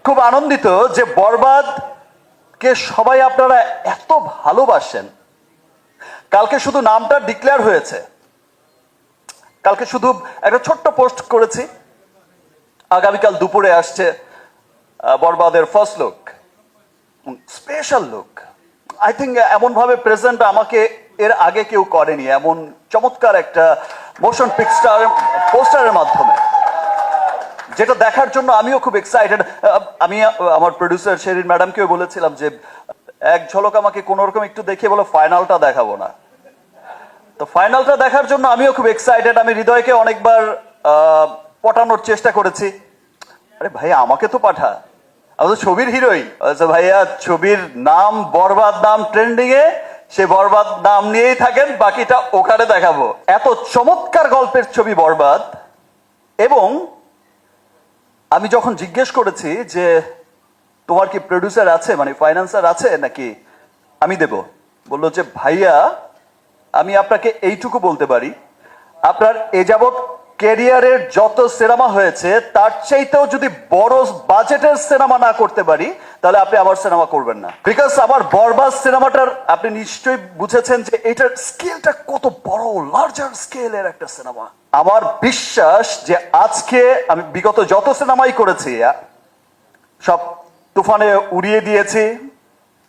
খুব আনন্দিত যে বরবাদ কে সবাই আপনারা এত ভালোবাসেন। কালকে শুধু নামটা ডিক্লেয়ার হয়েছে, কালকে শুধু একটা ছোট্ট পোস্ট করেছি, আগামীকাল দুপুরে আসছে বরবাদের first look, special look. I think এমন ভাবে প্রেজেন্ট আমাকে এর আগে কেউ করেনি, এমন চমৎকার একটা মোশন পিকচার পোস্টারের মাধ্যমে, যেটা দেখার জন্য আমিও খুব এক্সাইটেড। আমি আমার প্রডিউসার শেরিন ম্যাডামকেও বলেছিলাম যে এক ঝলক আমাকে কোন রকম একটু দেখিয়ে বলো, ফাইনালটা দেখাবো না। তো ফাইনালটা দেখার জন্য আমিও খুব এক্সাইটেড। আমি হৃদয়কে অনেকবার পটানোর চেষ্টা করেছি, আরে ভাই আমাকে তো পাঠা, আমি তো ছবির হিরোই। ভাইয়া ছবির নাম বরবাদ, নাম ট্রেন্ডিং এ, সে বরবাদ নাম নিয়েই থাকেন, বাকিটা ওখানে দেখাবো। এত চমৎকার গল্পের ছবি বরবাদ। এবং আমি যখন জিজ্ঞেস করেছি যে তোমার কি প্রডিউসার আছে, মানে ফাইন্যান্সার আছে নাকি আমি দেব, বললো যে ভাইয়া আমি আপনাকে এইটুকু বলতে পারি, আপনার এ যাবৎ ক্যারিয়ারের যত সিনেমা হয়েছে তার চাইতেও যদি বড় বাজেটের সিনেমা না করতে পারি তাহলে আপনি আমার সিনেমা করবেন না। বিকজ আমার বরবাদ সিনেমাটার আপনি নিশ্চয়ই বুঝেছেন যে এটার স্কেলটা কত বড়, লার্জার স্কেলের একটা সিনেমা। আমার বিশ্বাস যে আজকে আমি বিগত যত সিনেমাই করেছি সব তুফানে উড়িয়ে দিয়েছি,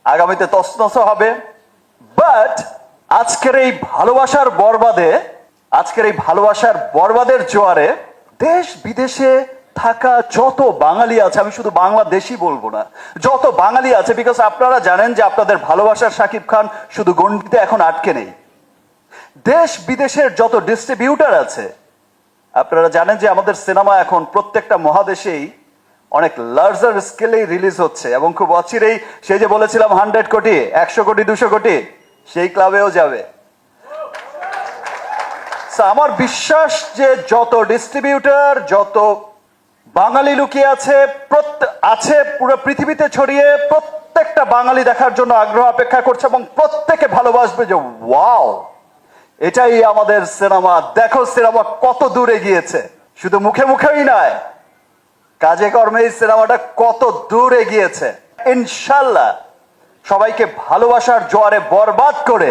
আগামীতে তছনছ হবে। বাট আজকের এই ভালোবাসার বরবাদে, আজকের এই ভালোবাসার বরবাদের জোয়ারে দেশ বিদেশে থাকা যত বাঙালি আছে, আমি শুধু বাংলাদেশি বলবো না, যত বাঙালি আছে, বিকজ আপনারা জানেন যে আপনাদের ভালোবাসার শাকিব খান শুধু গণ্ডিতে এখন আটকে নেই। দেশ বিদেশের যত ডিস্ট্রিবিউটার আছে, আপনারা জানেন যে আমাদের সিনেমা এখন প্রত্যেকটা মহাদেশেই অনেক লার্জার স্কেলেই রিলিজ হচ্ছে, এবং খুব অচিরেই সেই যে বলেছিলাম 100 কোটি, 100 কোটি, 200 কোটি, সেই ক্লাবেও যাবে। আমার বিশ্বাস যে যত ডিস্ট্রিবিউটর, যত বাঙালি লুকিয়ে আছে, আছে পুরো পৃথিবীতে ছড়িয়ে, প্রত্যেকটা বাঙালি দেখার জন্য আগ্রহ অপেক্ষা করছে এবং প্রত্যেকে ভালোবাসবে যে ওয়াও এটাই আমাদের সিনেমা, দেখো সিনেমা কত দূরে গিয়েছে। শুধু মুখে মুখেই নয়, কাজে কর্মে এই সিনেমাটা কত দূরে গিয়েছে। ইনশাল্লাহ সবাইকে ভালোবাসার জোয়ারে বরবাদ করে